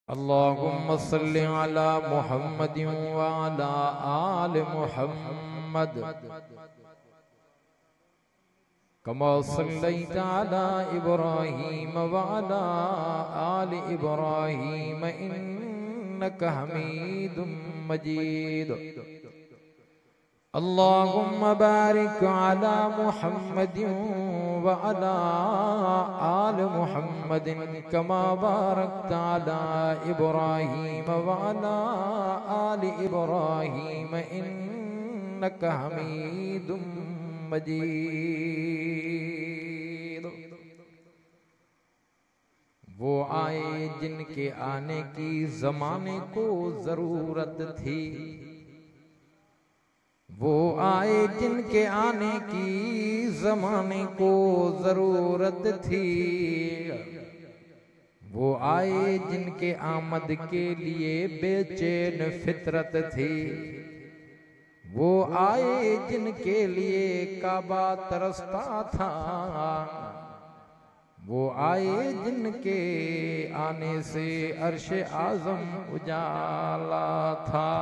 अल्लाहुम्मा सल्लि अला मुहम्मदिन व अला आलि मुहम्मद कमा सल्लैता अला इब्राहीम व अला आलि इब्राहीम इन्नका हमीदुम मजीद। अल्लाहुम्मा बारिक अला मुहम्मदिन व अला आलि मुहम्मदिन कमा बारकता अला इब्राहीम व अला आलि इब्राहीम इन्नका हमीदुम मजीद। वो आए जिनके आने की जमाने को जरूरत थी, वो आए जिनके आने की जमाने को जरूरत थी, वो आए जिनके आमद के लिए बेचैन फितरत थी, वो आए जिनके लिए काबा तरसता था, वो आए जिनके आने से अर्श आजम उजाला था।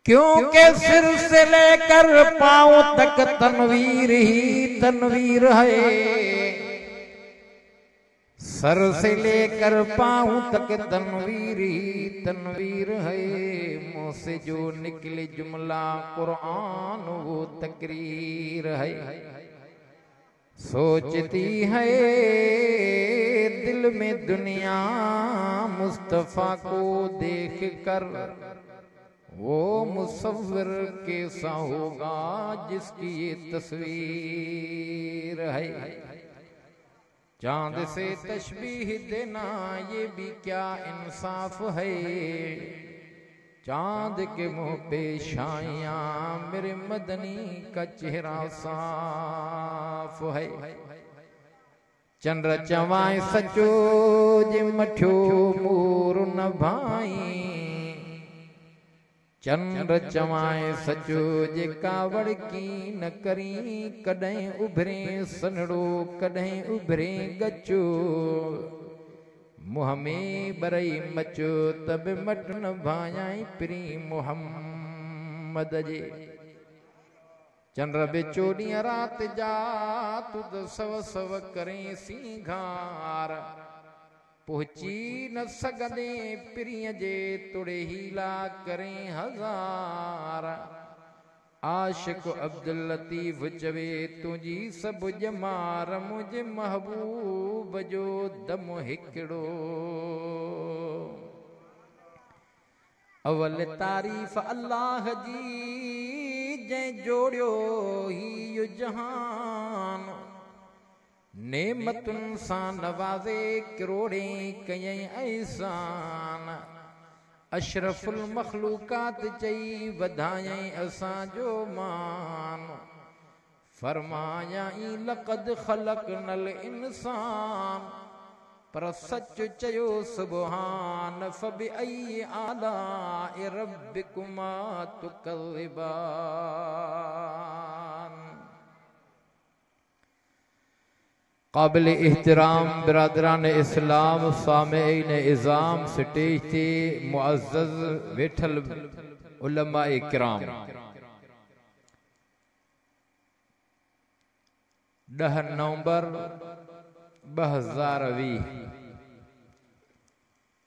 क्योंकि सिर से लेकर पांव तक तनवीर ही तनवीर है, सर से लेकर पांव तक तनवीर ही तनवीर है। मुंह से जो निकले जुमला कुरान वो तकरीर है। सोचती है दिल में दुनिया मुस्तफा को देख कर, वो मुसव्विर कैसा होगा जिसकी ये तस्वीर है। चांद से तशबीह देना ये भी क्या इंसाफ है, चांद के मुंह पे शाइयां मेरे मदनी का चेहरा साफ है। चंद्र चवाए सचो जे मठियो मोर न भाई, चंद्र चवाए सचो जे कावड़ की न करी, कॾहिं उभरे सनड़ो कॾहिं उभरे गचो, मुँह में बरई मचो तब मट न भायाई प्री मोहम्मद जे। चंद्र बेचोड़ी रात जा तुद सव सव करें सिंगार, पहुंची न सगदे प्रिय जे तुड़े हीला करें हजार। आशिक अब्दुल लतीफ चवे तुझी सब जमार, मुझे महबूब जो दम हिकड़ो। अवल तारीफ़ अल्लाह जी जंहिं जोड़ियो ही यो जहान, नेमतुन सां नवाज़े किरोड़े कयई एहसान। अशरफुल मखलूकात चई वधायई असांजो मान, फरमायाई लक़द ख़लक़नल इंसान, पर सच चयो सुबहान। फ़बिअय्यि आलाइ रब्बिकुमा तुकज़्ज़िबान। काबिल एहतराम बिरादरान इस्लाम, सामेईन इज़ाम, स्टेज ते मुअज़्ज़ज़ वेठल उलमाए किराम, 10 नवंबर 2020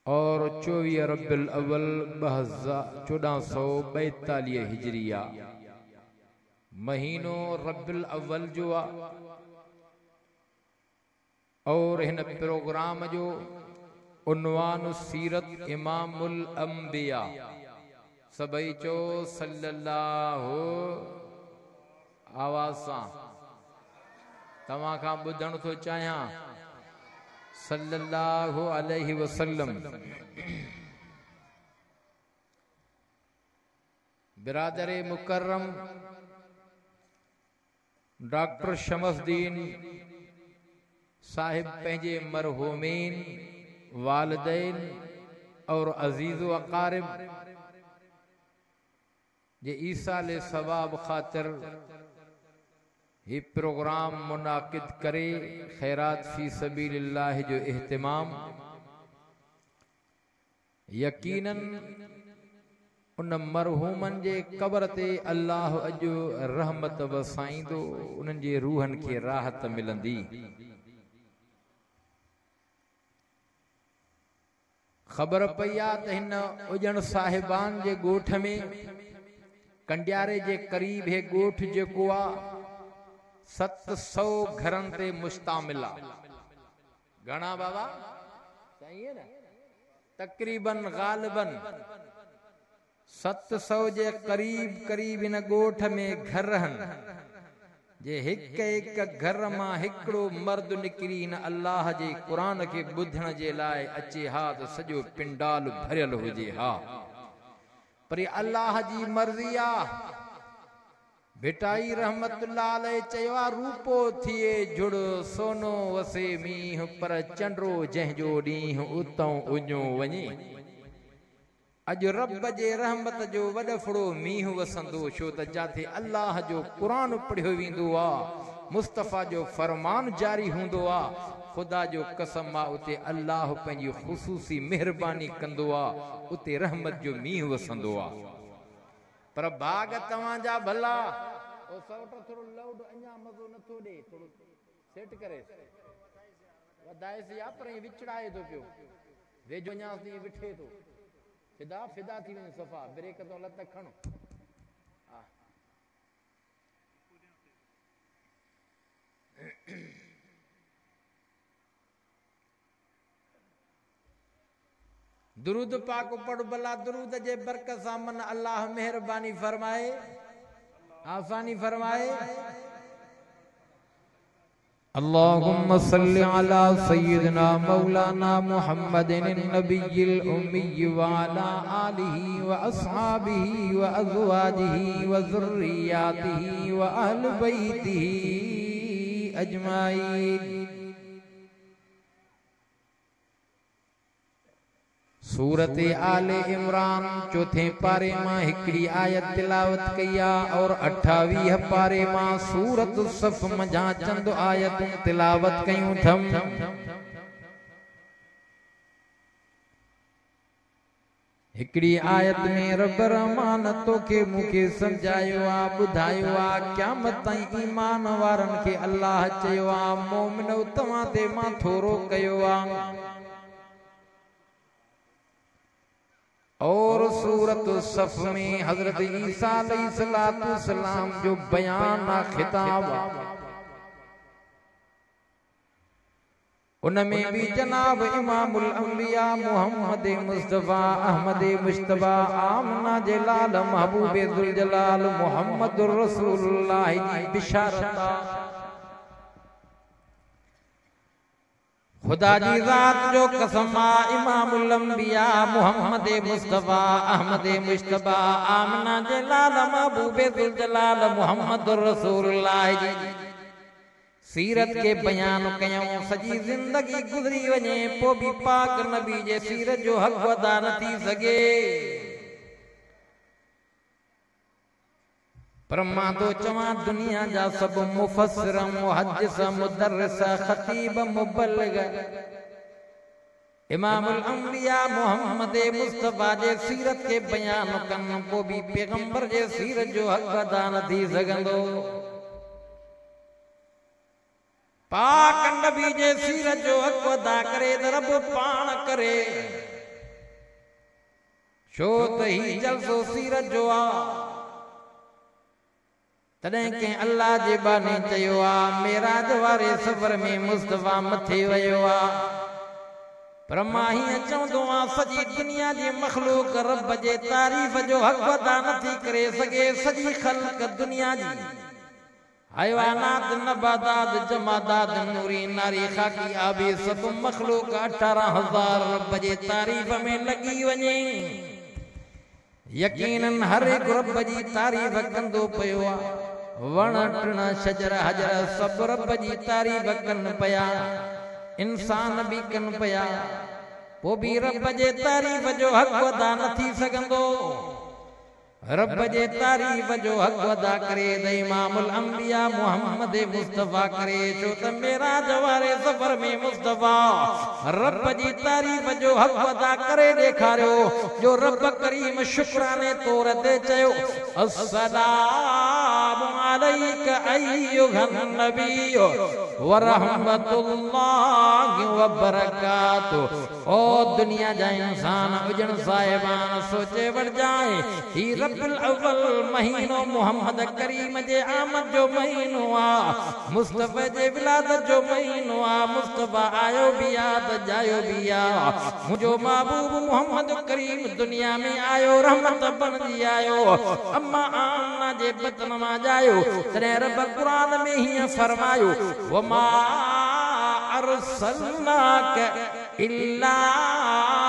और 24 रब्बिल अव्वल 1442 हिजरिया महीनो रब्बिल अव्वल जो आ। और इन प्रोग्राम जो उन्वान सीरत इमामुल अंबिया, सबई चो सल्लल्लाहु आवासा तव्हां खां ॿुधण थो चाहियां सल्लल्लाहु अलैहि वसल्लम। बिरादरे मुकर्रम डॉक्टर शमसदीन साहिब पंहिंजे मरहूमीन वालिदैन और अजीज़ व अक़ारिब जे ईसाले सवाब ख़ातिर ये प्रोग्राम मुनाकिद करे खैरात फी सबीलिल्लाह जो एहतमाम यकीनन उन मरहूमन जे कब्र ते अल्लाह अॼु रहमत वसाईंदो, उन्हनि जे रूहनि खे राहत मिलंदी। ख़बर पई आहे त हिन उजण साहिबान जे ॻोठ में कंडियारे जे क़रीब हे ॻोठ जेको आहे 700 घरनि ते मुश्तामिल आहे। घणा बाबा? सही है ना? तकरीबन गालिबन 700 जे करीब हिन ॻोठ में घर आहिनि। जे हिक घर मां हिकिड़ो मर्द निकिरी न अल्लाह जे क़ुरान खे ॿुधण जे लाइ अचे हा त सॼो पिंडाल भरियल हुजे हा। पर अल्लाह जी मर्ज़ी आहे। भिटाई रहमतुल्लाह अलैह चयो आहे, रूपो थिए जुड़ सोनो वसे मींहुं, पर चंड्रो जंहिंजो ॾींहुं उतां उञो वञे। अॼु रब जे रहमत जो वॾफड़ो मींहुं वसंदो, छो त जाथे अल्लाह जो क़ुरान पढ़ियो वेंदो आहे, मुस्तफ़ा जो फरमान जारी हूंदो आहे, ख़ुदा जो कसम आहे उते अल्लाह पंहिंजी ख़ुसूसी महिरबानी कंदो आहे, उते रहमत जो मींहुं वसंदो आहे। पर भाग तव्हांजा भला ओ सौट थोरो लाउड अञा मज़ो नथो ॾे, थोरो सेट करे वधाए से या पर विचड़ाए थो पियो, वेझो अञा थी विठे थो, फिदा थी वञे सफ़ा, ब्रेक तो लत खणो। दुरूद पाक पढ़ भला, दुरूद जे बरकत सां मन अल्लाह मेहरबानी फरमाए, आसानी फरमाए। अल्लाहुम्मा सल्लि अला सय्यिदिना मौलाना मुहम्मदिन नबिय्यिल उम्मी व अला आलिहि व अस्हाबिहि व अज़वाजिहि व ज़ुर्रिय्यातिहि व अहल बैतिहि अजमाइन। सूरत आले इमरान चौथे पारे मां हिकड़ी आयत तिलावत कया और 28 पारे मां सूरत सफ मजा चंद आयतूं तिलावत कयूं थम। हिकड़ी आयत में रब रहमान तोखे मूंखे समझायो आ, ॿुधायो आ क़यामत ताईं ईमान वारन खे अल्लाह चयो आ, मोमिनो तव्हां ते मां थोरो कयो आ। और सूरत सफ में हजरत ईसा अलैहिस्सलाम जो बयान आ, खिताब, उनमें भी जनाब इमामुल अंबिया मोहम्मद मुस्तफा अहमद मुश्तबा आमना जे लाल महबूब जुल जलाल मोहम्मदुर रसूलुल्लाह जी बिशारत। खुदा जी जात जो कसम आ, इमामुल अंबिया मोहम्मद मुस्तफा अहमद मुश्तबा आमना जे लाल महबूब जुल जलाल मोहम्मदुर रसूलुल्लाह जी सीरत के बयान कयूं। सजी जिंदगी गुजरी वने पो भी पाक नबी जे सीरत जो हक अदा न थी सके। पर मां तो चवां दुनिया जा सब मुफस्सिर मुहद्दिस मुदर्रिस खतीब मुबल्लिग इमामुल अंबिया मोहम्मद मुस्तफा जे सीरत के बयान कन, पो भी पैगंबर जे सीरत जो हक अदा न थी सघंदो। पाक नबी जे सीरत जो हक अदा करे त रब पाण करे, छो त ही जलसो सीरत जो आ। तॾहिं के अल्लाह जे बाने चयो आ, मेराज वारे सफ़र में मुस्तफा मथे वयो आ। पर मां हीअं चवंदो आ, सॼी दुनिया जी मखलूक रब जे तारीफ़ जो हक अदा नथी करे सघे। सॼी ख़ल्क़ दुनिया जी हैवानात नबातात जमादात नूरी नारी खाकी आबी सब मखलूक 18,000 रब जे तारीफ़ में लगी वञे। यकीनन हर एक रब जी तारीफ़ कंदो पियो आ। वण टिण शजर हजर सब रब जी तारीफ़ कन पिया, इंसान भी कन पिया, पो भी रब जे तारीफ़ जो हक अदा न थी सघंदो। रब जे तारीफ जो हक अदा करे त इमामुल अंबिया मोहम्मद मुस्तफा करे छो त मेरा जवारे सफर में मुस्तफा रब जी तारीफ जो हक अदा करे ॾेखारियो जो रब करीम शुक्राने तौर ते चयो अस्सलामु अलैका अय्युहन नबिय्यु व रहमतुल्लाहि व बरकातुहू। ओ दुनिया जा इंसान हुजन साहिबान सोचे वठ जाए ही रब्बुल अव्वल महीनो मोहम्मद करीम जे आमद जो महीनो आ, मुस्तफा जे विलादत जो महीनो आ। मुस्तफा आयो भी आ त जायो भी आ। मुझो महबूब मोहम्मद करीम दुनिया में आयो रहमत बणजी आयो। अम्मा आमना जे बतन मां जायो तॾहिं रब क़ुरान में हीअं फरमायो वमा अरसलनाक इल्ला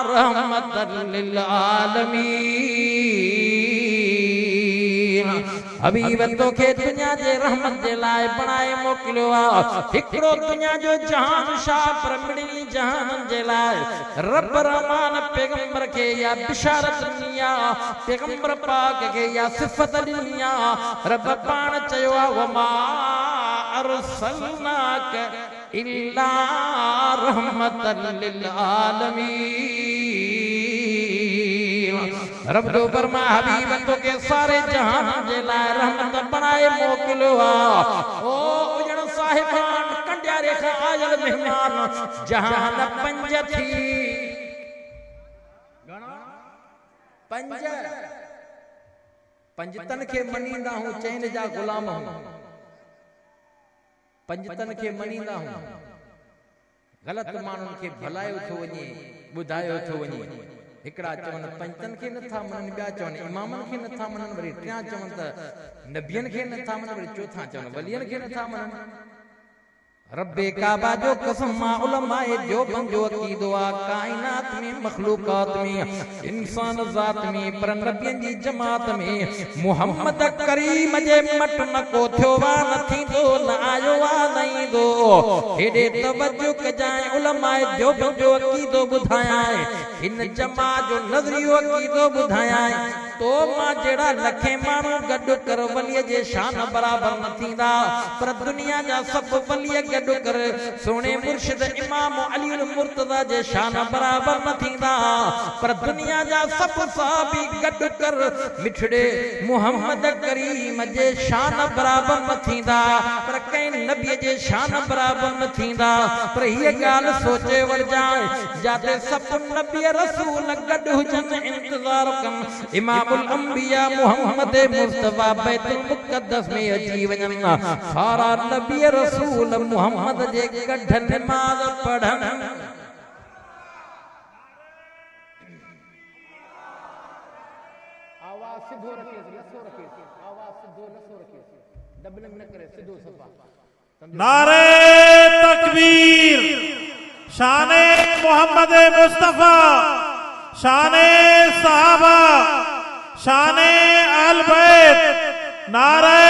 रहमतल लिल आलमीन। हबीब तोखे दुनिया जे रहमत जे लाइ बणाए मोकिलियो आ। हिकिड़ो दुनिया जो जहान शाह परमड़ी जहान जे लाइ रब रहमान पैगंबर खे या बिशारत ॾिनी आ, पैगंबर पाक खे या सिफ़त ॾिनी आ। रब पाण चयो आ वमा अरसलनाक इल्ला रहमतल लिल आलमीन। रब जो फरमा हबीब तोखे सारे जहान जे लाइ रहमत बणाए मोकिलियो आ। ओ उजण साहिबान कंडियारे खां आयल मेहमान जहान पंज थी पंजतन खे मनींदा हूं चैन जा गुलाम हूं। पंजतन खे मनींदा हूं ग़लत माण्हुनि खे भलायो थो वञे ॿुधायो थो वञे। हिकिड़ा चवनि पंजतन खे नथा मञनि, ॿिया चवनि इमामनि खे नथा मञनि, वरी टियां चवनि त नबियनि खे नथा मञनि, वरी चौथा चवनि वलियनि खे नथा मञनि। रब्बे काबा जो कसम उलमाए जो पंजो अकीदो आ कायनात में मखलूकात में इंसान ज़ात में पर नबियन जी जमात में मोहम्मद करीम जे मट न को थियो वा न थींदो न आयो वा न ईंदो। हेॾे तवज्जो कजाए उलमाए जो पंजो अकीदो ॿुधायां हिन जमा जो नज़रियो अकीदो ॿुधायां। तो मां जहिड़ा लखे माण्हू गॾु कर वलीअ जे शान बराबर न थींदा, पर दुनिया जा सभु वलीअ गॾु कर सोने मुर्शिद इमाम अली मुर्तज़ा जे शान बराबर न थींदा, पर दुनिया जा सभु सहाबी गॾु कर मिठड़े मोहम्मद करीम जे शान बराबर न थींदा, पर कंहिं नबीअ जे शान बराबर न थींदा। पर हीअ ॻाल्हि सोचे वठजांइ जाते सभु नबी रसूल गॾु हुजनि इंतज़ार कनि इमामुल अंबिया मोहम्मद मुस्तफा बैतुल मुक़द्दस में अची वञनि सारा नबी रसूल मोहम्मद जे गॾु नमाज़ पढ़नि। आवाज़ सिधो रखे लसो रखे आवाज़ सिधो लसो रखे डबलिंग न करे सिधो सफा। नारे तकबीर शाने मोहम्मद मुस्तफा शाने सहाबा शाने अहल बैत नारे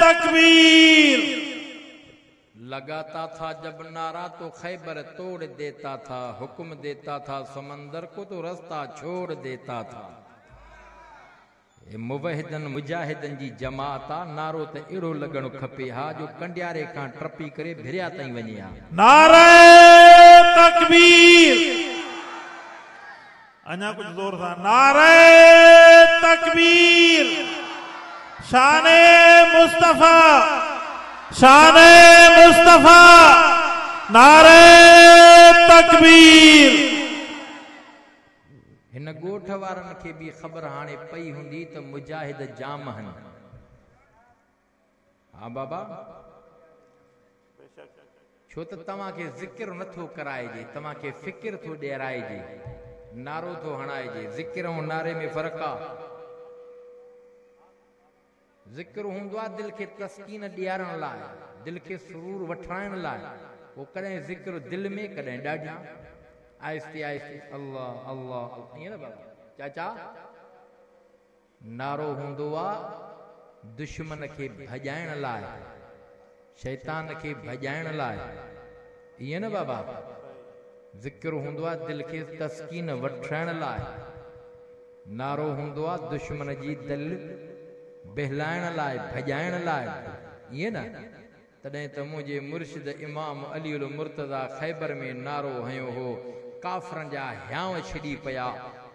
तकबीर। लगाता था जब नारा तो खैबर तोड़ देता था, हुक्म देता था समंदर को तो रास्ता छोड़ देता था। मुवहिदन मुजाहिदन जी जमात आ नारो त एड़ो लगणो खपे हा जो कंडियारे खां ट्रपी करे भिरिया ताईं वञे हा। नारे तकबीर अन्या कुछ जोर सां नारे तकबीर शाने मुस्तफा शाने मुस्तफा नारे तकबीर। हिन गोठ वारनि खे बि ख़बर हाणे पई हूंदी त मुजाहिद जाम आहिनि। हा बाबा छो त तव्हांखे ज़िक्र नथो कराइजे, तव्हांखे फ़िक्र थो ॾियाराइजे, नारो थो हणाइजे। ज़िक्र ऐं नारे में फ़र्क़ु आहे। ज़िक्र हूंदो आहे दिलि खे तस्कीन ॾियारण लाइ, दिलि खे सुरूर वठाइण लाइ। पोइ कॾहिं ज़िक्र दिलि में कॾहिं ॾाढा आहिस्ते आहिस्ते अल्लाह अल्लाह ईअं न बाबा चाचा। नारो हूंदो आहे दुश्मन खे भॼाइण लाइ, शैतान खे भॼाइण लाइ, ईअं न बाबा। ज़िक्र हूंदो आहे दिलि खे तस्कीन वठाइण लाइ। नारो हूंदो आहे दुश्मन जी दिल बहलाइण लाइ भॼाइण लाइ ईअं न तॾहिं त मुंहिंजे मुर्शिद इमाम अली उल मुर्तज़ा ख़ैबर में नारो हयो हो काफ़रनि जा हियांव छॾी पिया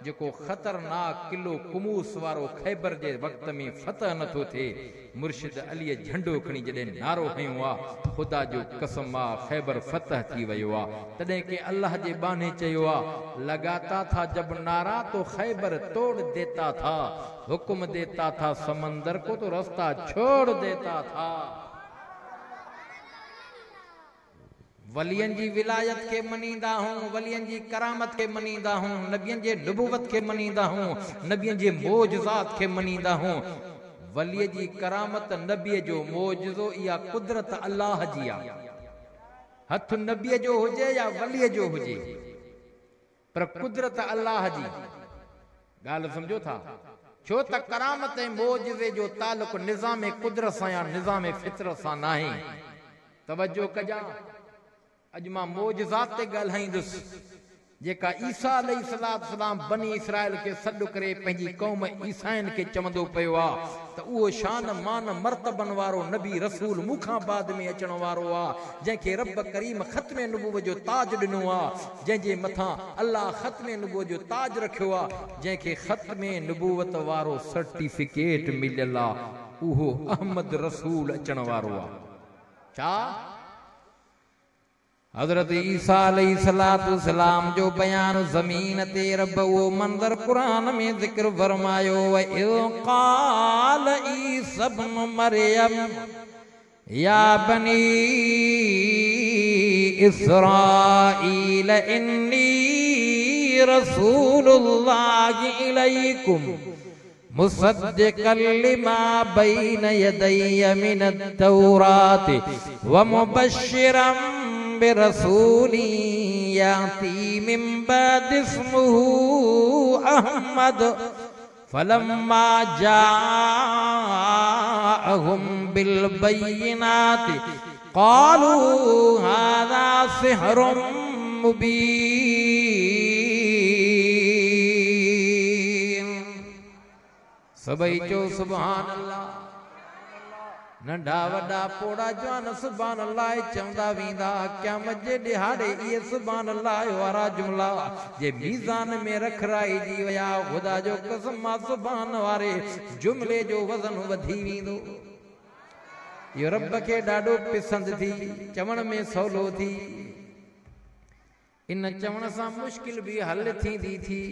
जेको ख़तरनाक किलो कुमूस वारो ख़ैबर जे वक़्त में फतह नथो थिए मुर्शिद अलीअ झंडो खणी जॾहिं नारो हयो आहे ख़ुदा जो कसम आहे ख़ैबर फतह थी वियो आहे तॾहिं के अल्लाह जे बाने चयो आहे लगाता था जब नारा तो ख़ैबर तोड़ देता था हुक्म देता था समंदर को तो रास्ता छोड़ देता था वलियन जी विलायत के मनींदा हूं वलियन जी करामत के मनींदा हूं नबियन जे नबूवत के मनींदा हूं नबियन जे मोजज़ात के मनींदा हूं वलिय जी करामत नबीअ जो मोजज़ो इहा कुदरत अल्लाह जी आहे हथ नबीअ जो हुजे या वलीअ जो हुजे पर कुदरत अल्लाह जी ॻाल्हि सम्झो था छो त करामत ऐं मोजज़े जो तालुक निज़ाम कुदरत सां या निज़ाम फितरत सां नाहे तवजो कजा अॼु मां मोजज़ात ते ॻाल्हाईंदुसि जेका ईसा अलैहिस्सलाम बनी इसराइल खे सॾु करे पंहिंजी क़ौम ईसाइन खे चवंदो पियो आहे त उहो शान मान मर्तबन वारो नबी रसूल मूंखां बाद में अचण वारो आहे जंहिंखे रब करीम ख़त्म नबूवत जो ताज ॾिनो आहे जंहिंजे मथां अल्लाह ख़त्म नबूवत जो ताज रखियो आहे जंहिंखे ख़त्म नबूवत वारो सर्टिफिकेट मिलियल आहे उहो अहमद रसूल अचण वारो आहे छा हज़रत ईसा अलैहिस्सलाम जो बयान ज़मीन ते रब वो मंज़र कुरान में ज़िक्र फरमायो व इज़ क़ाल ईसा इब्न मरियम या बनी इस्राईल इन्नी रसूलुल्लाहि इलैकुम मुसद्दिक़न लिमा बैन यदैय मिनत-तौराति व मुबश्शिरन बिरसूली याती मिन बाद इस्मुहु अहमद फलम्मा जाअहुम बिल बय्यिनाति क़ालू हाज़ा सिहरुम मुबीन सबई चो सुभान अल्लाह नंढा वॾा पोड़ा जवान सुभान अल्लाह चवंदा वेंदा क़यामत जे ॾिहाड़े इहे सुभान अल्लाह वारा जुमला जे मीज़ान में रखराइजी विया ख़ुदा जो कसम सुभान वारे जुमले जो वज़न वधी वेंदो इहो रब खे ॾाढो पसंदि थी चवण में सवलो थी इन चवण सां मुश्किल बि हल थींदी थी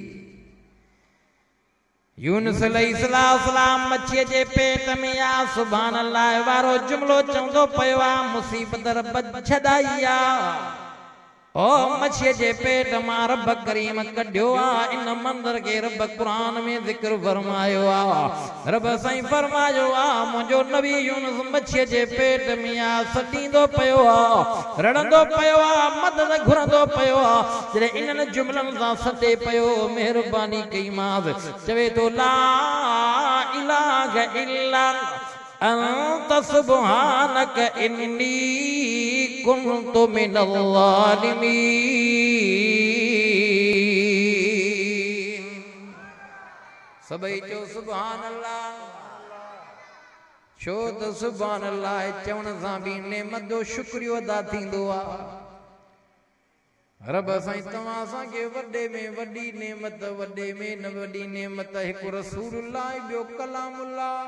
यूनुस अलैहिस्सलाम मच्छीअ जे पेट में आ सुभान अल्लाह वारो जुमलो चवंदो पियो आ मुसीबत रब छॾाई आ ओ मच्छीअ जे पेट मां रब करीम कढियो आ इन मंदर के रब कुरान में ज़िक्र फरमायो आ रब साईं फरमायो आ मुंहिंजो नबी यूनुस मच्छीअ जे पेट में आ सटींदो पियो आ रड़ंदो पियो आ मदद घुरंदो पियो आ जॾहिं इन्हनि जुमलनि सां सटे पियो महिरबानी कई मां चवे तो ला इलाहा इल्ला अंत सुब्हानक इन्नी कुन्तु मिनल ज़ालिमीन सबई चो सुभान अल्लाह छो त सुभान अल्लाह चवण सां बि नेमत जो शुक्रियो अदा थींदो आहे रब साईं तव्हां असांखे वॾे में वॾी नेमत वॾे में न वॾी नेमत हिकु रसूलुल्लाह ॿियो कलामुल्लाह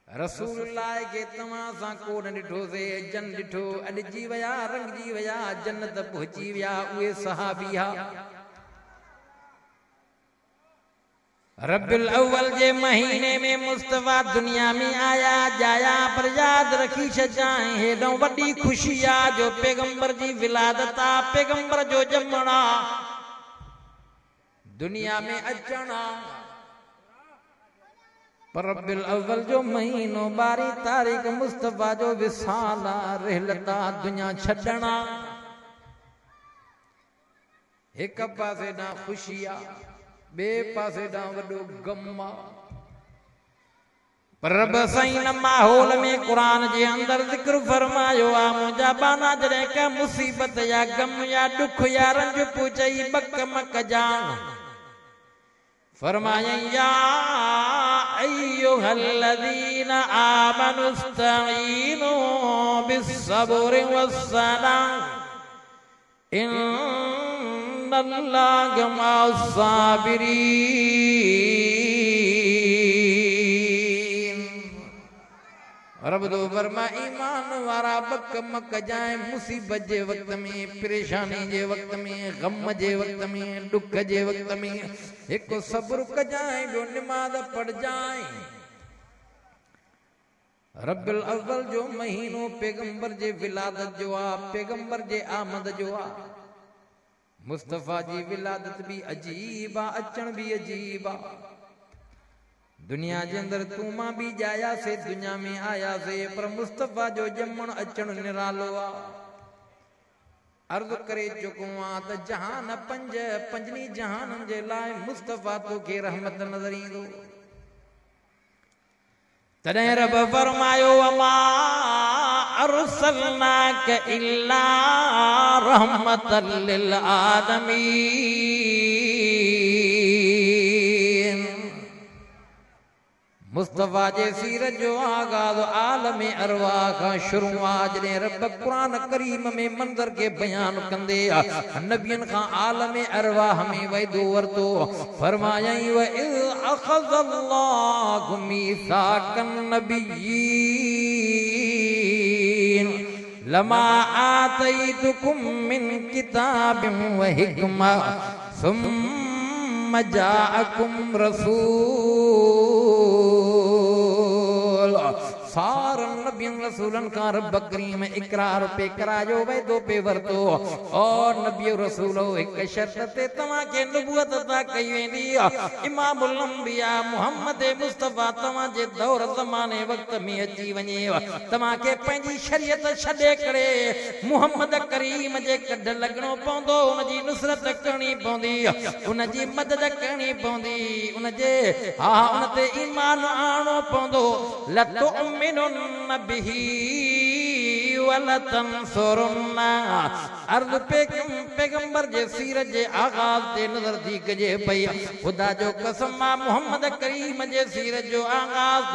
रसूलुल्लाह के तव्हां सां कोन ॾिठोसीं जन ॾिठो अॾिजी विया रंगजी विया जन्नत पहुची विया उहे सहाबिया रब्बुल अव्वल जे महीने में मुस्तफा दुनिया में आया जाया पर याद रखी छजाएं हेॾो वॾी खुशी आ जो पैगंबर जी विलादत आ पैगंबर जो जमणा दुनिया में अचणा पर रब्बुल अव्वल जो महीनो 12 तारीख़ मुस्तफा जो विसाल आ रहलत आ दुनिया छॾणा हिक पासे ॾांहुं खुशी आ बे पासे ॾांहुं वॾो गम आ पर रब साईं माहौल में कुरान जे अंदर ज़िक्र फरमायो आ मुंहिंजा बाना जॾहिं का मुसीबत या गम या दुख या रंज पुचई बक मक जान फरमाया या अय्युहल्लज़ीना आमनु इस्तईनु बिस्सब्रि वस्सलाह इन्नल्लाहा मअस्साबिरीन। रब दो फरमा ईमान वारा बक मक जाए मुसीबत जे वक्त में, परेशानी जे वक्त में, गम जे वक्त में, दुख जे वक्त में एक सब्र क जाए, जो नमाज पढ़ जाए। रब्बिल अव्वल जो महीनो पैगंबर जे विलादत जो आ, पैगंबर जे आमद जो आ। मुस्तफा जी विलादत भी अजीब आ, अचण भी अजीब आ। दुनिया जे अंदर तू मां भी जाया से, दुनिया में आया से, पर मुस्तफा जो जमण अचण निरालो आ। अर्ज करे चुको आ त जहान पंजनी जहानन जे लाए मुस्तफा तो के रहमत नजर ईंदो। तॾहिं रब फरमायो अमा अरसलनाक इल्ला रहमतल लिल आलमीन। मुस्तफा जे सीरत जो आगाज आलम अरवाह का शुरू आज ने रब कुरान करीम में मंजर के बयान कंदे नबियन का आलम अरवाह में वैदो वरतो फरमाया व इज़ अखज़ल्लाहु मीसाकन नबिय्यीन लमा आतैतुकुम मिन किताबिन व हिकमा सुम्मा जाअकुम रसूल। सारन नबियन रसूलन का रब करीम इकरार पे करायो वे दो पे वरतो और नबी रसूलो एक शर्त ते तमा के नबूवत अता कई वेंदी। इमामुल अंबिया मोहम्मद मुस्तफा तमा जे दौर ज़माने वक्त में अची वने, तमा के पंजी शरीयत छडे करे मोहम्मद करीम जे कढ लगणो पवंदो, उन जी नुसरत करनी पवंदी, उन जी मदद करनी पवंदी, उन जे उन ते ईमान आणो पवंदो। लतो मिनुन बिही वलतंसुरुन्ना। अर्ज़ पैगंबर जे सीरत जे आगाज ते नजर दी कजे पई। खुदा जो कसम मोहम्मद करीम जे सीरत जो आगाज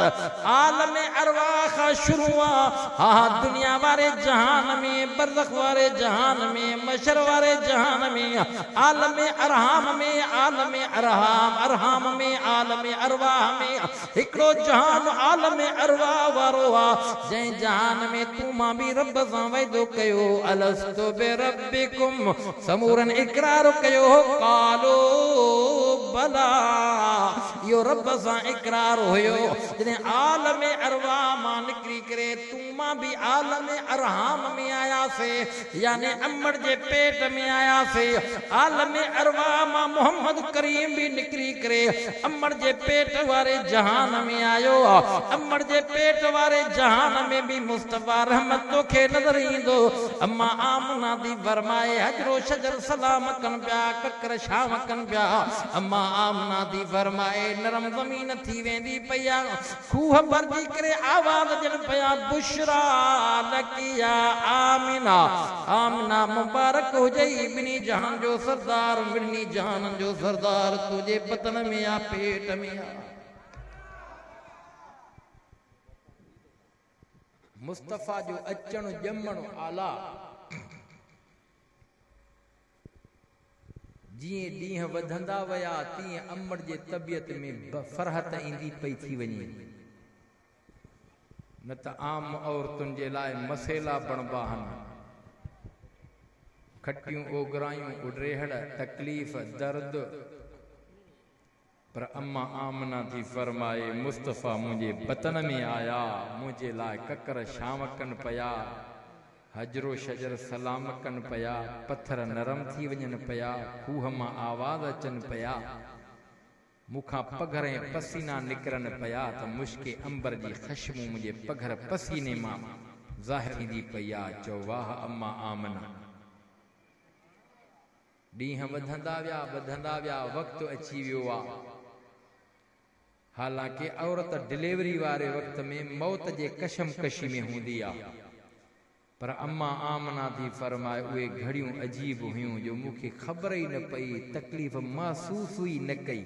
आलम अरवाह का शुरू आ। दुनिया वारे जहान में, बरज़ख वारे जहान में, मशर वारे जहान में, आलम अरहाम में, आलम अरहाम अरहाम में, आलम अरवाह में हिकड़ो जहान आलम अरवाह वारो आ। जै जहान में तू मां भी रब सां वाइदो कयो अलस्तु बिरब्बिकुम, समूरन इकरार कयो कालो बला, यो रब सां इकरार हुयो। जॾहिं आलम अरवाह मां निकरी करे तू मां भी आलम अरहाम में आयासे, यानी अम्मड़ जे पेट में आयासे। आलम अरवाह मां मोहम्मद करीम भी निकरी करे अम्मड़ जे पेट वारे जहान में आयो। अम्मड़ जे पेट वारे जहान में भी मुस्तफा रहमत तो के नजर ईंदो। अम्मा आमना दी फरमाए हजरो शजर सलाम कन पिया, ककर शाम कन पिया। अम्मा आमना दी फरमाए नरम ज़मीन थी वेंदी पिया, खूह भरजी करे आवाज जन पिया बुशरा लकिया आमिना। आमिना मुबारक हो जई बिनी जहान जो सरदार, बिनी जहान जो सरदार तुझे बतन में आ, पेट में आ। मुस्तफा जो अचण जमण आला। जिए ॾींहं वधंदा वया तीअं अम्मड़ जे तबियत में फरहत ईंदी पई थी वञे। न त आम औरतुनि जे लाइ मसेला बणबा आहिनि, खटियूं ओगरायूं उडरेहड़ तकलीफ़ दर्द। पर अम्मा आमना थी फरमाए मुस्तफा मुझे बतन में आया, मुझे लाए ककर शाम कन पया, हजरो शजर सलाम कन पया, पत्थर नरम थी वञन पया, खूह मां आवाज अचन पया, मुखा पघर ऐं पसीना निकरन पया त मुश्के अंबर जी ख़शमू मुझे पघर पसीने मां ज़ाहिर थींदी पई आ। चओ वाह अम्मा आमना। ॾींहं वधंदा विया वक़्त अची वियो आ। हालांकि औरत डिलीवरी वारे वक्त में मौत जे कशमकशी में हूंदी आ, पर अम्मा आमना थी फरमाए उहे घड़ियूं अजीब हुयूं जो मूंखे ख़बर ई न पई, तकलीफ़ महसूस हुई न कई।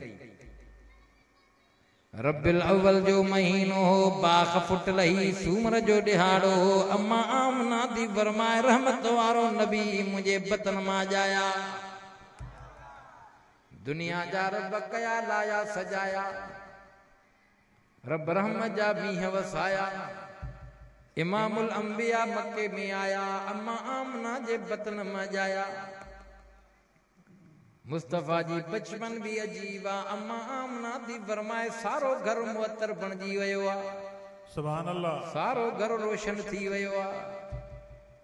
रबिल अव्वल जो महीनो हो बाख फुट लही सूमर जो दिहाड़ो हो अम्मा आमना दी फरमाए रहमत वारो नबी मुझे बतन मा जाया दुनिया जा रब कया लाया सजाया रब रहम जा बीह वसाया इमामुल अंबिया मक्के में आया अम्मा आमना जे बतन मा जाया मुस्तफा जी बचपन भी अजीबा अम्मा आमना दी फरमाए सारो घर मुअत्तर बणजी वयो आ सुभान अल्लाह सारो घर रोशन थी वयो आ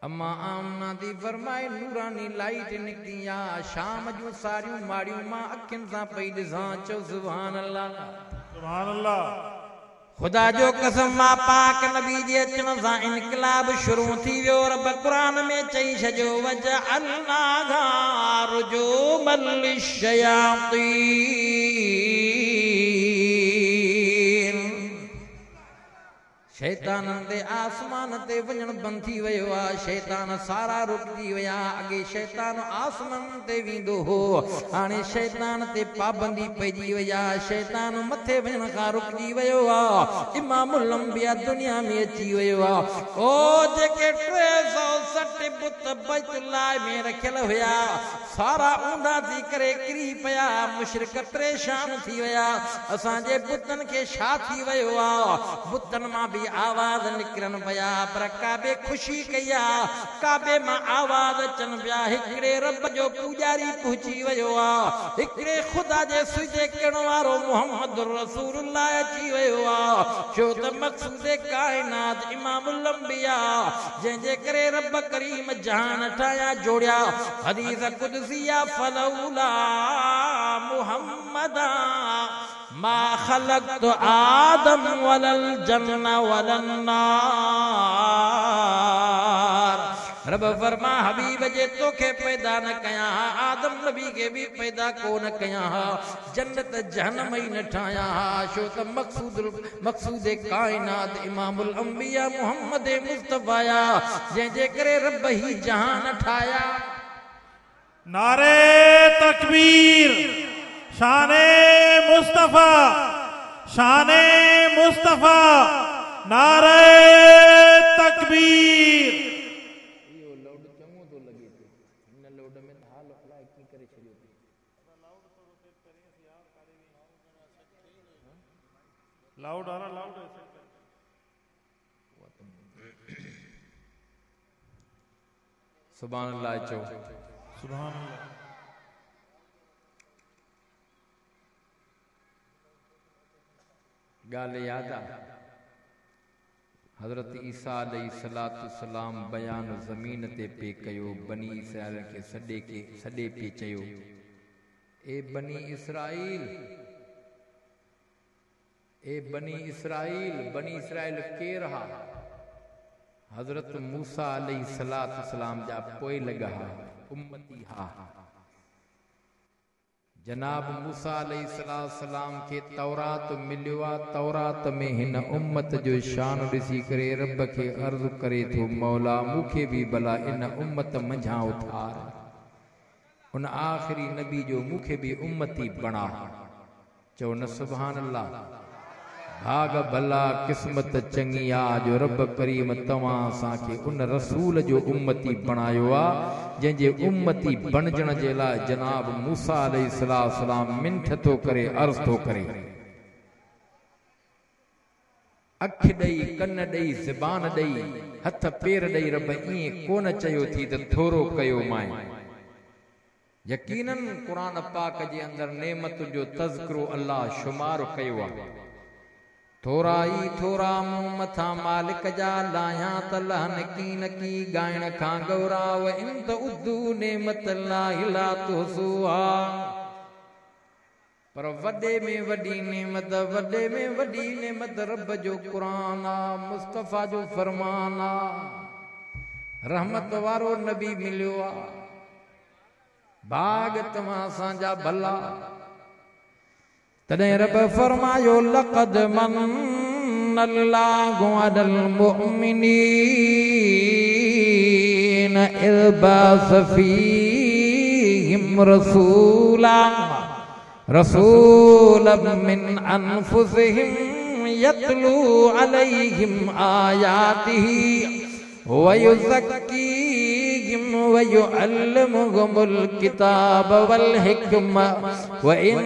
अम्मा आमना दी फरमाए नूरानी लाइट निकती आ शाम जूं सारियूं माड़ियूं मां अखियुनि सां पई ॾिसां चो सुभान अल्लाह सुभान अल्लाह खुदा जो कसम मां पाक नबी जे अचण सां इनकलाब शुरू थी वियो रब क़ुरान में चई छॾियो वजअलना रुजूमल लिश्शयातीन शैताननि ते आसमान ते वञण बंदि थी वियो आहे शैतान सारा रुकजी विया अॻे शैतान आसमान ते वेंदो हो हाणे शैतान ते पाबंदी पइजी वई आहे शैतान मथे वञण खां रुकजी वियो आहे इमामुल अंबिया दुनिया में अची वियो आहे ओ जेके 360 बुत बैतुल्लाह में रखियल हुया सारा ऊंधा थी करे किरी पिया मुशरिक परेशान थी विया असांजे बुतनि खे छा थी वियो आहे बुतनि मां भी आवाज निकरन पिया पर काबे खुशी कई काबे मां आवाज अचन पिया हिकड़े रब जो पूजारी पहुंची वियो आ हिकड़े खुदा जे सिजे करण वारो मोहम्मद रसूलुल्लाह अची वियो आ छो त मक़सूद कायनात इमामुल अंबिया जंहिंजे करे रब करीम जहान ठाया जोड़िया हदीस कुदसिया फलौला मुहम्मदा मा खलक़्तु आदम वलल जन्ना वलन नार रब फरमा हबीब जे तोखे पैदा न कया आदम नबी के भी पैदा को न कया जन्नत जहन्नम ही न ठाया शो त मकसूद कायनात इमामुल अंबिया मोहम्मद मुस्तफा जे करे रब ही जहान ठाया नारे तकबीर शाने मुस्तफा नारे तकबीर यो लोड चङो तो लगे थो इन लोड में हाल अलाए की करे छडियो लाउड आ रहा लाउड सुभान अल्लाह चो सुभान अल्लाह गाल याद आ हजरत ईसा अलैहिस्सलातु सलाम बयान ज़मीन ते पे कयो बनी इसराइल के सॾे पे चयो ए बनी इसराइल केर हा हजरत मूसा अलैहिस्सलातु सलाम जा पोइ लगा उम्मती हा जनाब मूसा अलैहिस्सलाम के तौरात मिलियो तौरात में हिन उम्मत जो शान ॾिसी करे रब के अर्ज़ करे थो मौला मूंखे भी भला इन उम्मत मंझां उथार उन आखिरी नबी जो मूंखे भी उम्मती बणा चओ न सुभान अल्लाह भाग भला किस्मत चंगी आ जो रब करीम तवां असांखे उन रसूल जो उम्मती बणायो आ जंहिंजे उम्मती बणजण जे लाइ जनाब मूसा अलैहिस्सलाम मिंठ थो करे अर्ज़ थो करे अख ॾेई कन ॾेई ज़बान ॾेई हथ पेर ॾेई रब ईअं कोन चयो थी त थोरो कयो माए यकीनन क़ुरान पाक जे अंदर नेमत जो तज़किरो अल्लाह शुमार कयो आहे थोरा ई थोरा मूं मथा मालिक जा लाया त लहन की नकी गाइण खां गौराव इन त उद्दू नेमत अल्लाह ला तुहसूहा पर वॾे में वॾी नेमत रब जो क़ुरान आ मुस्तफ़ा जो फरमान आ रहमत वारो नबी मिलियो आ भाग तव्हां असांजा भला तॾहिं रब फरमायो लक़द मन्नल्लाहु अलल मुअमिनीन इज़ बअस फ़ीहिम रसूला रसूलन मिन अनफुसिहिम यतलू अलैहिम आयातिही व युज़क्कीहिम व युअल्लिमुहुमुल किताब वल हिक्मा व इन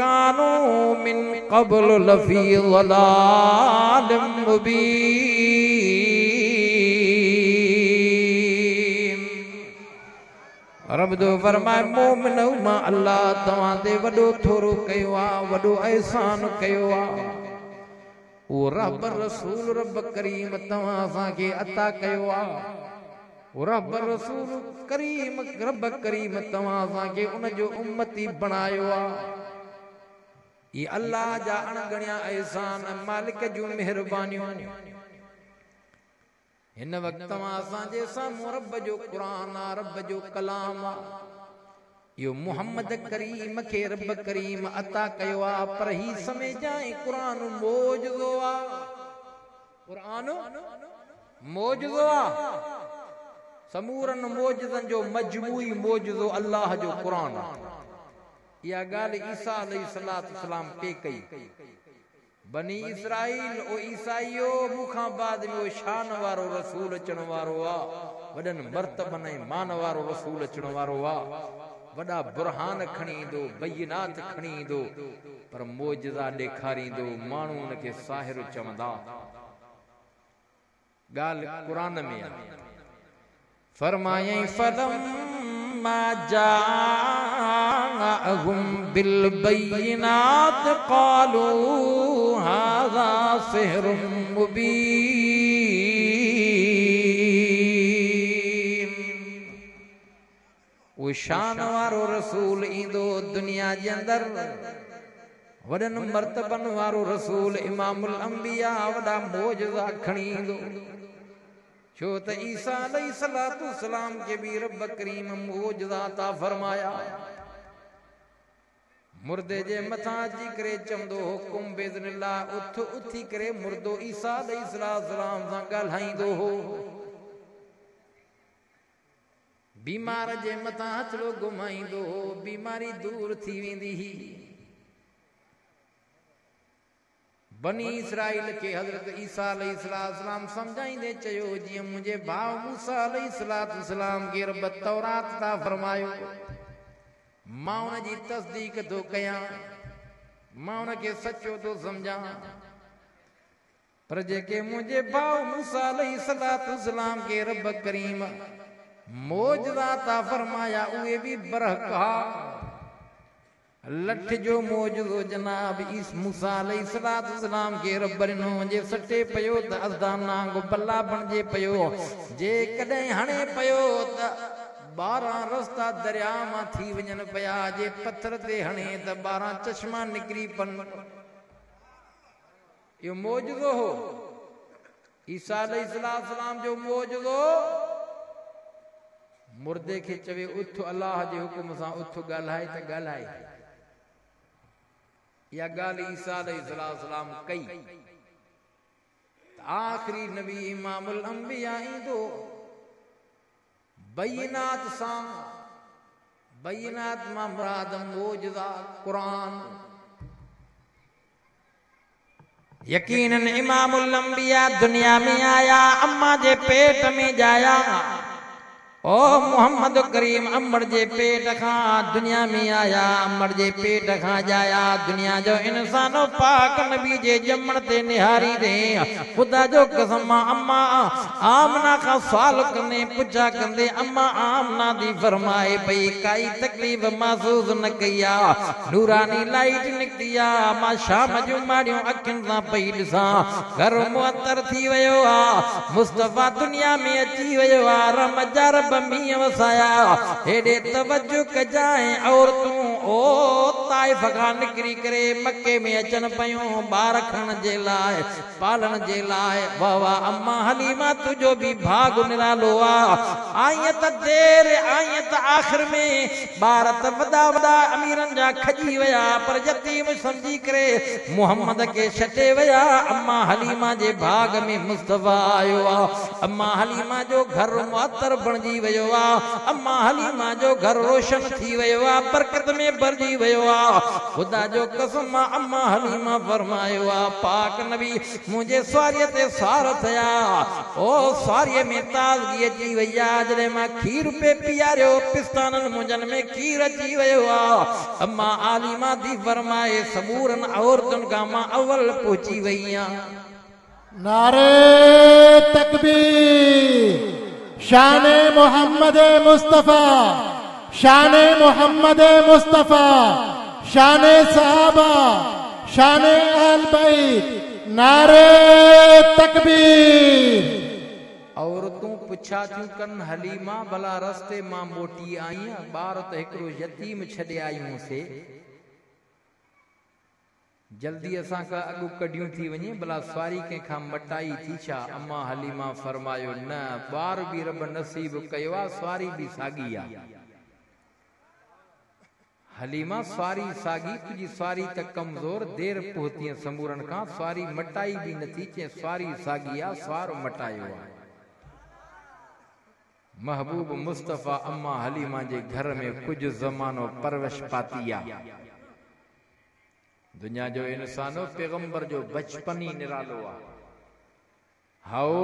कानू मिन क़ब्ल लफ़ी ज़लालिम मुबीन। रब जो फरमाए मोमिनो मां अल्लाह तवां ते वॾो थोरो कयो आ, वॾो एहसान कयो आ। ओ रब रसूल रब करीम तवां असांखे अता कयो आ। रब रसूल करीम रब करीम तवां असांखे उन जो उम्मती बणायो आ। ये अल्लाह जा अणगणिया एहसान मालिक जूं मेहरबानियूं। हिन वक्त तवां असांजे साम्हूं रब जो क़ुरान आ, रब जो कलाम आ। यो मोहम्मद करीम के रब करीम अता कयो आ, पर ही समय जाए कुरान मौजज़ो आ। कुरान मौजज़ो आ। समूरन मौजज़न जो मजमूई मौजज़ो अल्लाह जो कुरान आ। या गाल ईसा अलैहिस्सलाम पे कई बनी इसराइल ओ ईसाईयो मुखा बाद में ओ शान वारो रसूल अचण वारो आ, वडन मर्तबन ऐं मान वारो रसूल अचण वारो आ। वड़ा बुरहान खणी दो, बैनात खणी दो, पर मौजज़ा ॾेखारींदो, माण्हू उनखे साहिर चवंदा। ॻाल्हि क़ुरान में आहे। फरमायई फलम्मा जाअहुम बिल बैनात क़ालू हाज़ा सिहरुम मुबीन। वो शान वारो रसूल ईंदो दुनिया जे अंदर, वडन मर्तबन वारो रसूल इमामुल अंबिया वडा मौजज़ा खणी ईंदो। छो त ईसा अलैहिस्सलाम के भी रब करीम मौजज़ा अता फरमाया। मुर्दे जे मथां अची करे चवंदो हुकुम बिज़निल्लाह, उथ उथी करे मुर्दो ईसा अलैहिस्सलाम सां ॻाल्हाईंदो हो। बीमार जे मथां हथड़ो घुमाईंदो हो, बीमारी दूर थी वेंदी ही। बनी इसराइल के हजरत ईसा अलैहिस्सलाम समझाईंदे चयो, जीअं मुंहिंजे भाउ मूसा अलैहिस्सलाम के रब तौरात ता फरमायो, मां उन जी तस्दीक थो कयां, मां उनखे सचो थो समझां। पर जेके मुंहिंजे भाउ मूसा अलैहिस्सलाम के रब करीम मौजज़ा ता फरमाया, उहे भी बरहका लठ जो मौजज़ो जनाब इस मूसा अलैहिस्सलाम के रब ॾिनो। जे सटे पयो त अज़दानांग बल्ला बणिजे पयो, जे कॾहिं हणे पयो त 12 रस्ता दरिया मां थी वञनि पिया, जे पत्थर ते हणे त 12 चश्मा निकिरी पन। इहो मौजज़ो हो ईसा अलैहिस्सलाम जो मौजज़ो। मुर्दे खे चवे उथ, अल्लाह जे हुकुम सां उथ, ॻाल्हाए त ॻाल्हाए। या ॻाल्हि ईसा अलैहिस्सलाम कई। आखिरी नबी इमामुल अंबिया ईंदो बैनात सां। बैनात मां मुराद मौजज़ा कुरान। यकीनन इमामुल अंबिया दुनिया में आया, अम्मा जे पेट में जाया। ओ मोहम्मद करीम अमर जे पेट खां दुनिया में आया, अमर जे पेट खां जाया। दुनिया जो इंसानो पाक नबी जे जमण ते निहारी दे। खुदा जो कसम अम्मा आमना का सवाल कंदे पुछा कंदे अम्मा आमना दी फरमाए पई, काई तकलीफ महसूस न कया, नूरानी लाइट निकती आ, मां शाम जो माड़ियों अखिन सां पई ॾिसां, घर मुअत्तर थी वियो आ, मुस्तफा दुनिया में अची वियो आ, रमजा रब मींह वसाया। हेॾे तवज्जो कजाए औरतूं ओ ताइफ खां निकिरी करे मके में अचनि पयूं ॿार खणण जे लाइ, पालण जे लाइ। वाह वाह अम्मा हलीमा तुंहिंजो बि भाग निरालो आ। आईं त देर आईं त आख़िर में ॿार त वॾा वॾा अमीरनि जा खजी विया, पर यतीम समझी करे मुहम्मद खे छॾे विया। अम्मा हलीमा जे भाग में मुस्तफा आयो आ। अम्मा हलीमा जो घर मुअत्तर बणजी वयो आ। अम्मा हलीमा जो घर रोशन थी वयो आ, बरकत में भरजी वयो आ। खुदा जो कसम अम्मा हलीमा फरमायो आ, पाक नबी मुझे स्वारीअ ते सार थया, ओ स्वारीअ में ताज़गी अची वई आ। जॾहिं मां खीर पे पीआरियो पिस्ताननि मुंजनि में खीर अची वयो आ। अम्मा आलिमा थी फरमाए सबूरन औरतुनि खां मां अव्वल पहुची वई आहियां। नारे तकबीर, शाने मोहम्मद मुस्तफा, शाने मोहम्मद मुस्तफा, शाने सहाबा, शाने अहल बैत, नारे तकबीर। औरतूं पुछा थियूं कनि हलीमा भला रस्ते मां मोटी आई ॿार त हिकिड़ो यतीम छॾे आयूं से, जल्दी असां खां अॻु कढियूं थी वञे भला सवारी कंहिंखां मटाई थी छा? अम्मा हलीमा फरमायो न, ॿार बि रब नसीब कयो आहे, सवारी बि साॻी आहे। हलीमा सवारी साॻी, तुंहिंजी सवारी त कमज़ोर, देर पहुती समूरनि खां, सवारी मटाई बि नथी, चए सवारी साॻी आहे, सवार मटायो आहे। महबूब मुस्तफ़ा अम्मा हलीमा जे घर में कुछ ज़मानो परवश पाती आहे। दुनिया जो इंसानो पैगंबर जो बचपन ही निरालो आहे। हाओ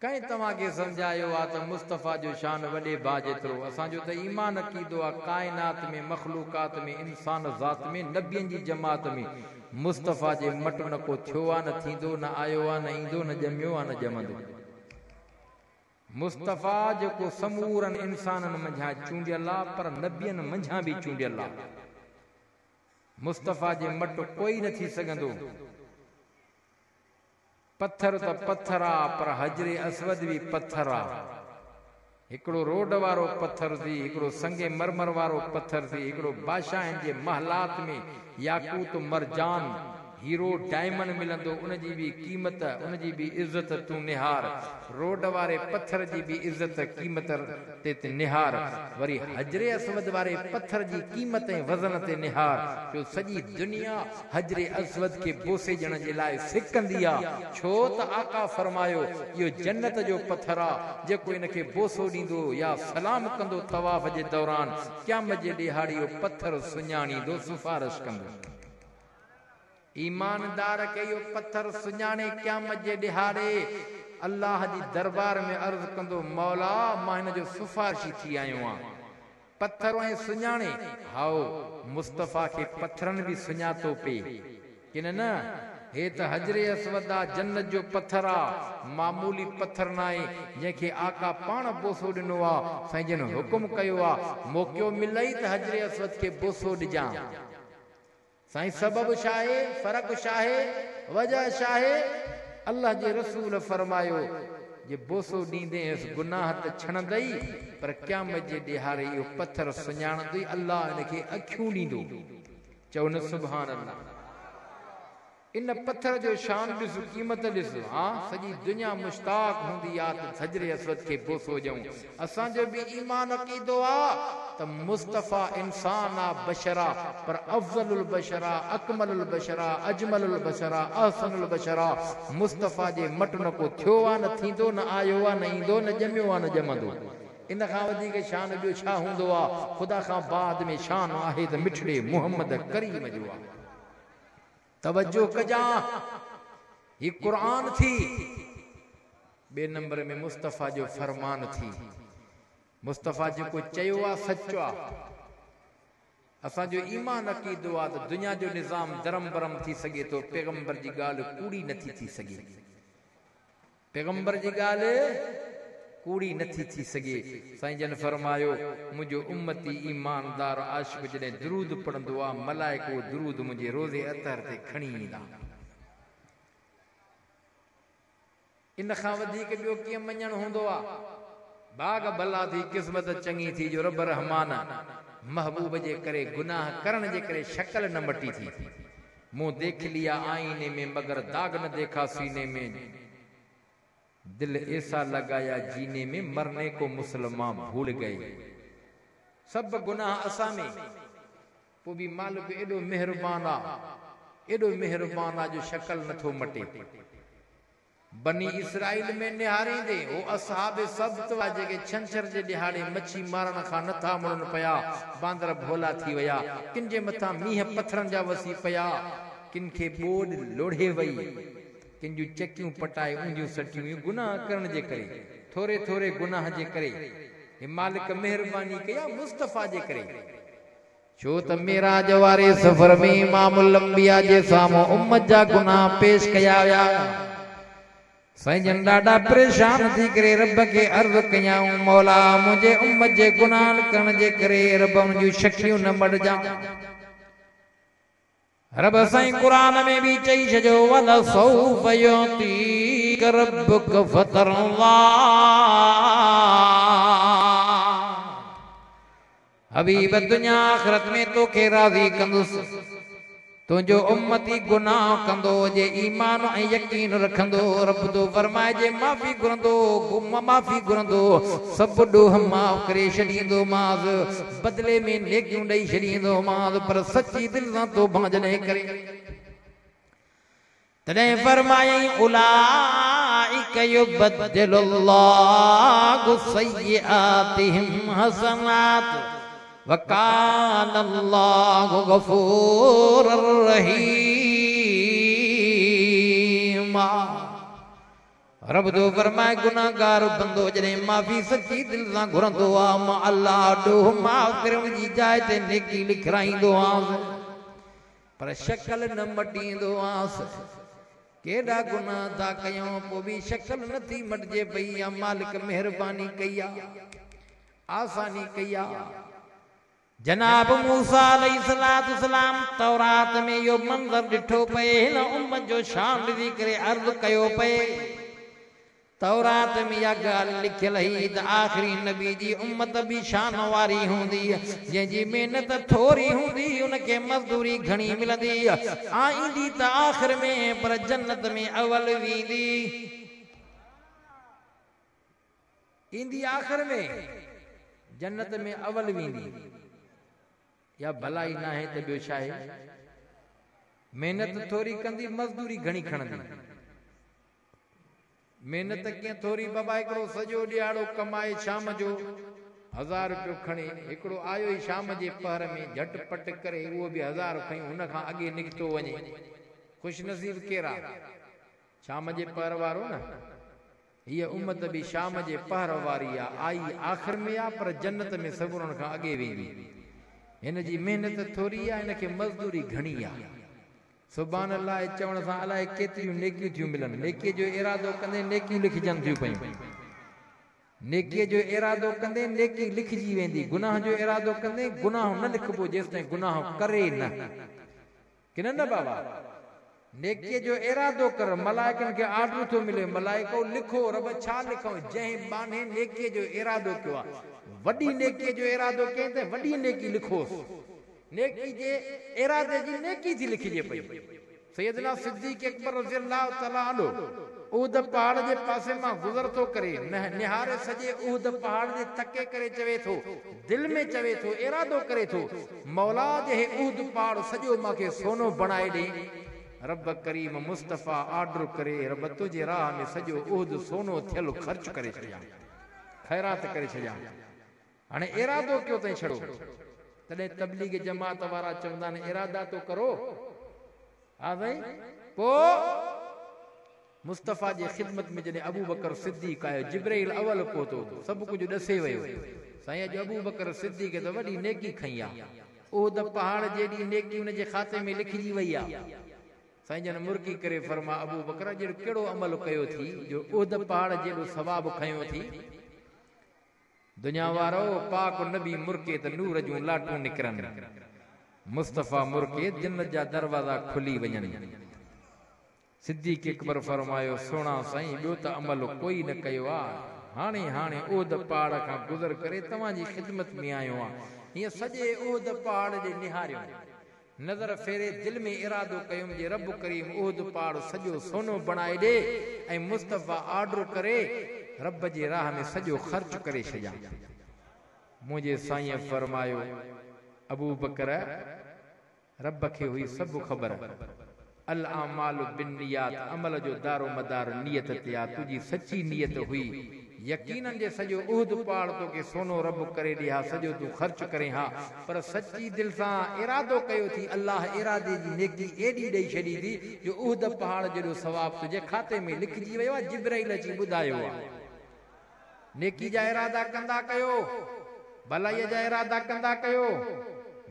कहीं तव्हां खे समझायो आहे त मुस्तफ़ा जो शान वॾे भाउ जेतिरो, असांजो त ईमान अक़ीदो आहे काइनात में, मखलूकात में, इंसान ज़ात में, नबियनि जी जमात में मुस्तफ़ा जे मट न को थियो आहे, न थींदो, न आयो आहे, न ईंदो, न ॼमियो आहे, न ॼमंदो। मुस्तफ़ा जेको समूरनि इंसाननि मंझां चूंडियल आहे, पर नबियनि मंझां बि चूंडियल आहे। मुस्तफ़ा जे मट कोई न थी सघंदो। पत्थर त पत्थर आ, पर हजरे असवद भी पत्थर आ। हिकिड़ो रोड वारो पत्थर थी, हिकिड़ो संगे मरमर वारो पत्थर थी, हिकिड़ो बादशाहनि जे महलात में याकूत मरजान हीरो डायमंड मिलंदो, उनजी भी कीमत, उनजी भी इज्जत तू निहार। रोड वारे पत्थर जी भी इज्जत कीमत ते निहार, वरी हजरे असवद वारे पत्थर जी कीमत ऐं वज़न ते निहार। जो सॼी दुनिया हजरे असवद के बोसे ॼण जे लाइ सिकंदी आहे, छो त आका फरमायो इहो जन्नत जो पत्थर आहे, जेको इनखे बोसो ॾींदो या सलाम कंदो तवाफ़ जे दौरान, क़यामत जे ॾिहाड़ी इहो पत्थर सुञाणींदो, सिफारिश कंदो। ईमानदार के इहो पत्थर सुञाणे क़यामत जे ॾिहाड़े अल्लाह जी दरबार में अर्ज़ कंदो, मौला मां हिन जो सिफारिशी थी आयो आहियां। पत्थर ऐं सुञाणे, हाओ मुस्तफ़ा खे पत्थरनि बि सुञातो पिए कि न, हे त हजरे असवद आ, जन्नत जो पत्थर आ, मामूली पत्थर न आहे, जंहिंखे आका पाण बोसो ॾिनो आहे। साईं जन हुकुम कयो आहे, मौक़ो मिलई त हजरे असवद खे बोसो ॾिजां। साईं सबब छा आहे, फ़र्क़ु छा आहे, वजह छा आहे? अल्लाह जे रसूल फरमायो जे बोसो ॾींदेसि गुनाह त छणंदई, पर क़यामत जे ॾिहाड़े इहो पत्थर सुञाणंदई, अल्लाह इनखे अखियूं ॾींदो। चओ न सुभान अल्लाह। इन पत्थर जो शान ॾिस, क़ीमत ॾिस। हाँ, सॼी दुनिया मुश्ताक हूंदी आहे त हजरे असवद खे बोसो ॾियूं। असांजो बि ईमान अक़ीदो आहे त मुस्तफ़ा इंसान आहे, बशरा, पर अफ़ज़लुल बशरा, अकमलुल बशरा, अजमलुल बशरा, अहसनुल बशरा। मुस्तफ़ा जे मट न को थियो आहे, न थींदो, न आयो आहे, न ईंदो, न ॼमियो आहे, न ॼमंदो। इन खां वधीक शान ॿियो छा हूंदो आहे? ख़ुदा खां बाद में शान आहे त मिठड़े मुहम्मद करीम जो आहे। तवज्जो कजा, ये कुरान थी, बे नंबर में मुस्तफ़ा जो फरमान थी। मुस्तफ़ा जेको चयो आहे सचो आहे। असांजो ईमान अक़ीदो आहे त दुनिया जो निज़ाम दरम बरम थी सघे थो, पैगंबर जी ॻाल्हि कूड़ी नथी थी सघे। पैगंबर जी ॻाल्हि कूड़ी नथी थी सघे। साईं जन फरमायो, मुंहिंजो उम्मती ईमानदार आशिक़ जॾहिं दुरूद पढ़ंदो आहे, मलाइको दुरूद मुंहिंजे रोज़े अतर ते खणी ईंदा। इन खां वधीक ॿियो कीअं मञणु हूंदो आहे? बाग भला थी, क़िस्मत चङी थी, जो रब रहमान महबूब जे करे गुनाह करण जे करे शक्ल न मटी थी। मुंह देख लिया आईने में मगर दाग न देखा सीने में, दिल ऐसा लगाया जीने में, मरने को मुसलमान भूल गए। सब गुनाह असां में, पोइ बि मालिक एॾो महिरबान आहे, एॾो महिरबान आहे जो शक्ल नथो मटे। बनी इसराइल में निहारींदे वो असहाब सब्त वा जेके छंछर जे दिहाड़े मच्छी मारण खां नथा मुड़न पया बांदर भोला थी वया किन जे मथा मींह पत्थरन जा वसी पया किन खे बोड लोढ़े वई किन जूं चकियूं पटाए ऊंधियूं सटियूं गुनाह करण जे करे थोरे थोरे गुनाह जे करे हे मालिक मेहरबानी कया मुस्तफा जे करे छो त मेराज वारे सफर में इमामुल अंबिया जे साम्हूं उम्मत जा गुनाह पेश कया विया साईं जन ॾाढा परेशान थी करे रब के अर्ज़ कयाऊं मौला मुझे उम्मत जे गुनाह करण जे करे रब उन शक्तियूं न मटजा रब साईं कुरान में भी चई छजो वला सौफ युती रब्बुक फतरल्लाह हबीब दुनिया आखिरत में तो के राज़ी कंदुस तुझो उम्मती गुनाह कंदो जे ईमान ऐं यकीन रखंदो रब तो फरमाए जे माफ़ी घुरंदो सब ॾोह माफ़ करे छॾींदो माज़ बदले में नेकियूं ॾेई छॾींदो माज़ पर सच्ची दिल सां तौबा जॾहिं करे तॾहिं फरमायई उलाइक युबद्दिलुल्लाहु सय्यिआतिहिम हसनात वकान अल्लाहु गफूरर रहीम रब तो फरमाए गुनाहगार बंदो जॾहिं माफ़ी सच्ची दिल सां घुरंदो आहे मां अल्लाह ॾोह माफ़ करे उनजी जाइ ते नेकी लिखाईंदो आहियां पर शक्ल न मटींदो आहियां केॾा गुनाह था कयूं पोइ बि शक्ल नथी मटिजे पई या मालिक मेहरबानी कई आहे आसानी कई आहे जनाब मूसा अलैहिस्सलाम तौरात में यो मंज़र ॾिठो पए हिन उम्मत जो शान ॾिसी करे अर्ज़ कयो पए तौरात में या ॻाल्हि लिखियल हुई त आख़िरी नबी जी उम्मत भी शान वारी हूंदी जंहिंजी महिनत थोरी हूंदी उनखे मज़दूरी घणी मिलंदी ईंदी त आख़िर में पर जन्नत में अवल वेंदी ईंदी आख़िर में जन्नत में अवल वेंदी या भलाई ना है तो ॿियो छा आहे मेहनत थोरी कंदी मज़दूरी घणी खणंदी मेहनत कीअं थोरी बाबा हिकिड़ो सॼो ॾियारो कमाए शाम जो 1000 रुपयो खणे हिकिड़ो आयो ई शाम जे पहर में झटपट करे उहो बि 1000 खई हुन खां अॻे निकितो वञे ख़ुशनसीब केरा शाम जे पहर वारो न हीअ उम्मत बि शाम जे पहर वारी आहे आई आख़िर में आहे पर जन्नत में सभुरनि खां अॻे वेंदी हिन जी मेहनत थोरी आहे हिनखे मज़दूरी घणी आहे सुभान अल्लाह चवण सां अलाए केतिरियूं नेकियूं थियूं मिलनि नेकीअ जो इरादो कंदे नेकियूं लिखजनि थियूं पयूं नेकीअ जो इरादो कंदे नेकी लिखजी वेंदी गुनाह जो इरादो कंदे गुनाह न लिखबो जेसिताईं गुनाह करे न कि न बाबा नेकीअ जो इरादो कर मलाइकनि खे आर्डर थो मिले मलाइको लिखो रब छा लिखूं जंहिं बाने नेकीअ जो इरादो कयो आहे वॾी नेकीअ जो इरादो कयईं त वॾी नेकी लिखोसि नेकी जे इरादे जी नेकी थी लिखिजे पई सैयदना सिद्दीक़ अकबर रज़ियल्लाहु तआला अन्हु उहद पहाड़ जे पासे मां गुज़र थो करे निहारे सॼे उहद पहाड़ जे तके करे चवे थो दिल में चवे थो इरादो करे थो मौला जे उहद पहाड़ सॼो मूंखे सोनो बणाए ॾे रब करीम मुस्तफ़ा ऑर्डर करे रब तुझे राह में सॼो उहद सोनो थियल ख़र्च करे छॾियां ख़ैरात करे छॾियां हाणे इरादो कयो तई छड़ो तॾहिं तबलीग जमात वारा चवंदा आहिनि इरादा तो करो हा भाई पोइ मुस्तफ़ा जी ख़िदमत में जॾहिं अबू बकर सिद्दीक़ आयो जिब्राइल अवल पहुतो सभु कुझु ॾसे वियो साईं अॼु अबू बकर सिद्दीक़ त वॾी नेकी खई आहे उहद पहाड़ जेॾी नेकी हुनजे खाते में लिखिजी वई आहे साईं जन मुर्की करे फरमा अबू बकर जहिड़ो कहिड़ो अमल कयो थी जो उहद पहाड़ जेॾो सवाबु खयो थी दुनिया वारो पाक नबी मुर्के त नूर जूं लाटूं निकिरनि मुस्तफ़ा मुर्के जन्नत जा दरवाज़ा खुली वञनि सिद्दीक़ अकबर फरमायो सोना साईं ॿियो त अमल कोई न कयो आहे हाणे उहद पहाड़ खां गुज़र करे तव्हांजी ख़िदमत में आयो आहे हीअं सॼे उहद पहाड़ जे निहारियो नज़र फेरे दिल में इरादो कयुमि जे रब करीम उहद पहाड़ सॼो सोनो बणाए ॾे ऐं मुस्तफ़ा ऑर्डर करे रब जी राह में सॼो ख़र्च करे छॾियां मुंहिंजे साईं फरमायो अबू बकर रब खे हुई सभु ख़बर अल आमालु बिन्नियात, अमल जो दारो मदार नियत ते आ। तुझी सच्ची नियत हुई यकीनन जे सॼो उहद पहाड़ तोखे सोनो रब करे ॾे हा, सॼो तूं ख़र्च करे हा, पर सच्ची दिलि सां इरादो कयो थी, अल्लाह इरादे जी नेकी एॾी ॾेई छॾी थी जो उहद पहाड़ जहिड़ो सवाब तुंहिंजे खाते में लिखिजी वियो आहे। जिब्राइल अची ॿुधायो आहे। नेकी जा इरादा कंदा कयो, भलाईअ जा इरादा कंदा कयो,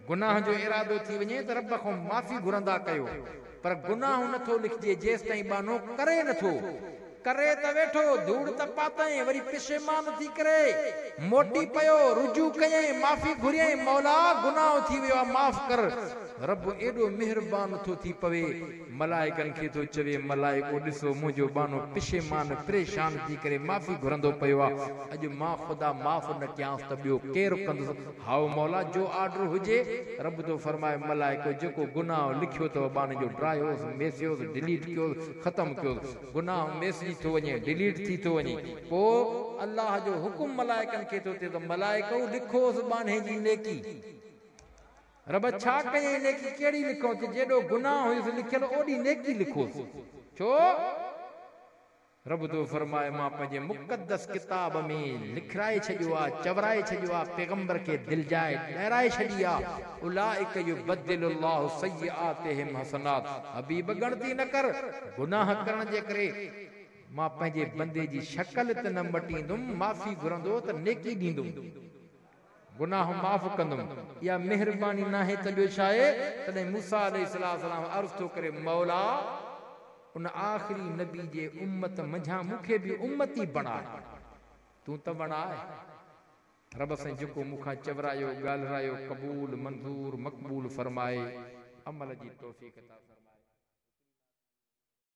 गुनाह जो इरादो थी वञे त रब खां माफ़ी घुरंदा कयो, पर गुनाह नथो लिखिजे जेसि ताईं बानो करे नथो। करे त वेठो, धूड़ त पातई, वरी पिशेमान थी करे मोटी पियो, रुजू कयई, माफ़ी घुरियई, मौला गुनाह थी वियो आहे, माफ़ कर। रब एॾो मेहरबान थो थी पवे, मलाइकनि खे थो चवे, मलाइको ॾिसो मुंहिंजो बानो पिशेमान परेशान थी करे माफ़ी घुरंदो पियो आहे, अॼु मां ख़ुदा माफ़ न कयांसि त ॿियो केरु कंदुसि। हाओ मौला जो ऑर्डर हुजे। रब थो फरमाए, मलाइको जेको गुनाह लिखियो अथव बाने जो ड्रायोसि, मेसियोसि, डिलीट कयोसि, ख़तमु कयोसि। गुनाह मेसिजी थो वञे, डिलीट थी थो वञे, पोइ अल्लाह जो हुकुम मलाइकनि खे थो थिए त मलाइको लिखोसि बाने जी नेकी। रब छा कयई नेकी कहिड़ी लिखो, जेॾो गुनाह हुयुसि लिखियल ओॾी नेकी लिखोसि। छो? रब तो फरमाए, मां पंहिंजे मुक़द्दस किताब में लिखाए छॾियो आहे, चवराए छॾियो आहे, पैगंबर खे दिलजाए ॾहिराए छॾी आहे। उलाइक युबद्दिलुल्लाहु सय्यआतिहिम हसनात। हबीब गणती न कर, गुनाह करण जे करे मां पंहिंजे बंदे जी शक्ल त न मटींदुमि, माफ़ी घुरंदो त नेकी ॾींदुमि, गुनाह माफ़ कंदुमि। इहा मेहरबानी न आहे त ॿियो छा आहे? तॾहिं मूसा अलैहिस्सलाम अर्ज़ थो करे, मौला उन आख़िरी नबी जे उम्मत मंझां मूंखे बि उम्मती बणाए, तूं त बणाए। रब सां जेको मूंखां चवरायो ॻाल्हायो क़बूल मंज़ूर मक़बूल फरमाए, अमल जी तौफ़ीक़ अता फरमाए।